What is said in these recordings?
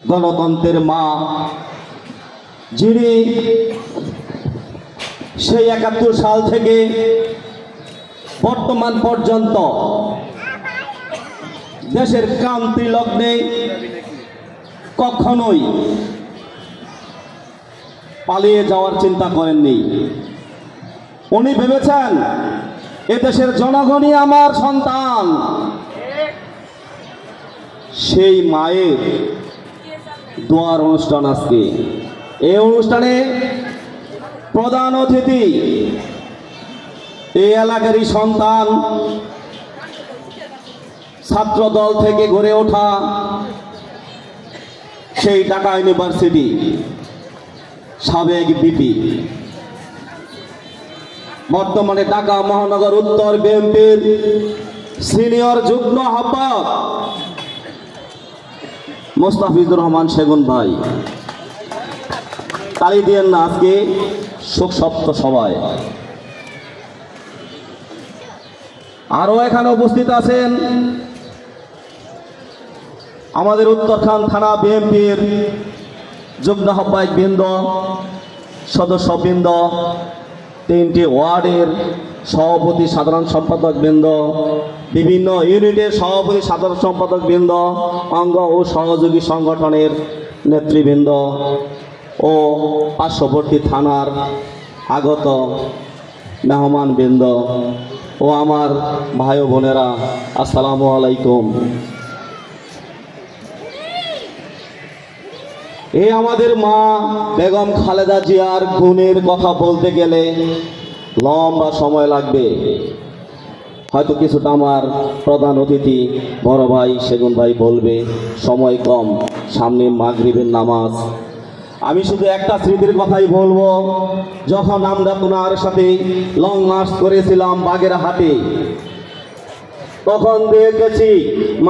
গণতন্ত্রের মা, যিনি সেই ৭১ সাল থেকে বর্তমান পর্যন্ত দেশের ক্রান্তি লগ্নে কখনোই পালিয়ে যাওয়ার চিন্তা করেননি। উনি ভেবেছেন এদেশের জনগণই আমার সন্তান। সেই মায়ের দোয়ার অনুষ্ঠান আজকে। এই অনুষ্ঠানে প্রধান অতিথি এই এলাকারই সন্তান, ছাত্র দল থেকে গড়ে ওঠা সেই ঢাকা ইউনিভার্সিটি সাবেক ভিপি, বর্তমানে ঢাকা মহানগর উত্তর বিএনপির সিনিয়র যুগ্ম আহ্বায়ক মোস্তাফিজুর রহমান সেগুন ভাই। তালি দিয়েন না আজকে শোক সপ্ত সভায়। আরো এখানে উপস্থিত আছেন আমাদের উত্তরখান থানা বিএনপির যুগ্ম আহ্বায়ক বৃন্দ, সদস্যবৃন্দ, 3টি ওয়ার্ডের সভাপতি সাধারণ সম্পাদক বৃন্দ, বিভিন্ন ইউনিটের সভাপতি সাধারণ সম্পাদক বৃন্দ, অঙ্গ ও সহযোগী সংগঠনের নেতৃবৃন্দ ও পার্শ্ববর্তী থানার আগত মেহমান বৃন্দ ও আমার ভাই ও বোনেরা, আসসালামু আলাইকুম। এই আমাদের মা বেগম খালেদা জিয়ার গুণের কথা বলতে গেলে লম্বা সময় লাগবে। হয়তো কিছুটা আমার প্রধান অতিথি বড় ভাই সেগুন ভাই বলবে, সময় কম, সামনে মাগরিবের নামাজ। আমি শুধু একটা স্মৃতির কথাই বলবো। যখন আমরা ওনার সাথে লং মার্চ করেছিলাম বাগেরহাটে, তখন দেখেছি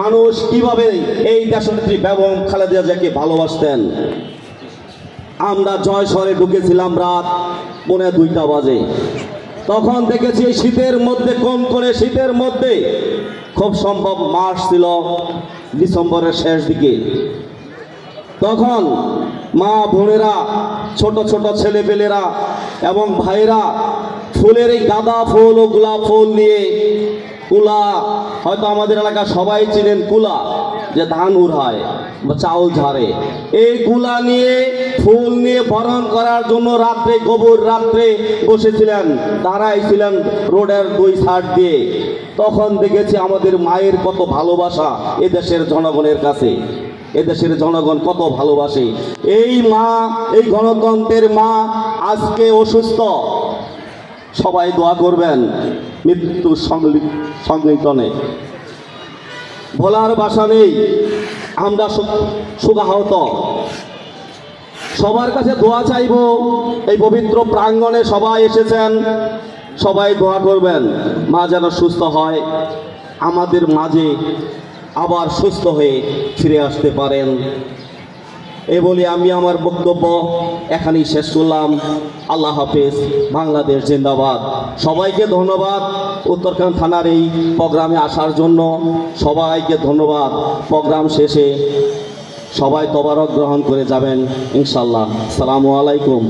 মানুষ কিভাবে এই দেশনেত্রী বেগম খালেদা জিয়াকে ভালোবাসতেন। আমরা জয়শহরে ঢুকেছিলাম রাত 1:45 বাজে। তখন দেখেছি শীতের মধ্যে, কম করে শীতের মধ্যে, খুব সম্ভব মাস ছিল ডিসেম্বরের শেষ দিকে। তখন মা বোনেরা, ছোট ছোট ছেলেপেলেরা এবং ভাইরা ফুলের এই গাঁদা ফুল ও গোলাপ ফুল নিয়ে, কুলা, হয়তো আমাদের এলাকা সবাই চিনেন কুলা, যে ধান উড়ায় বা চাউল ঝাড়ে, এই কুলা নিয়ে, ফুল নিয়ে বরণ করার জন্য রাত্রে, গভীর রাত্রে বসেছিলেন, দাঁড়াইছিলেন রোডের 2 সাইড দিয়ে। তখন দেখেছি আমাদের মায়ের কত ভালোবাসা এদেশের জনগণের কাছে। এদেশের জনগণ কত ভালোবাসে এই মা, এই গণতন্ত্রের মা আজকে অসুস্থ। সবাই দোয়া করবেন মৃত্যুর সংলিটনে। ভোলার বাসা নেই, আমরা শোকাহত। সবার কাছে দোয়া চাইব। এই পবিত্র প্রাঙ্গণে সবাই এসেছেন, সবাই দোয়া করবেন মা যেন সুস্থ হয়, আমাদের মাঝে আবার সুস্থ হয়ে ফিরে আসতে পারেন। এই বলে আমি আমার বক্তব্য এখানেই শেষ করলাম। আল্লাহ হাফেজ, বাংলাদেশ জিন্দাবাদ। সবাইকে ধন্যবাদ উত্তরখান থানার এই প্রোগ্রামে আসার জন্য। সবাইকে ধন্যবাদ। প্রোগ্রাম শেষে সবাই তবারক গ্রহণ করে যাবেন ইনশাল্লাহ। আসসালামু আলাইকুম।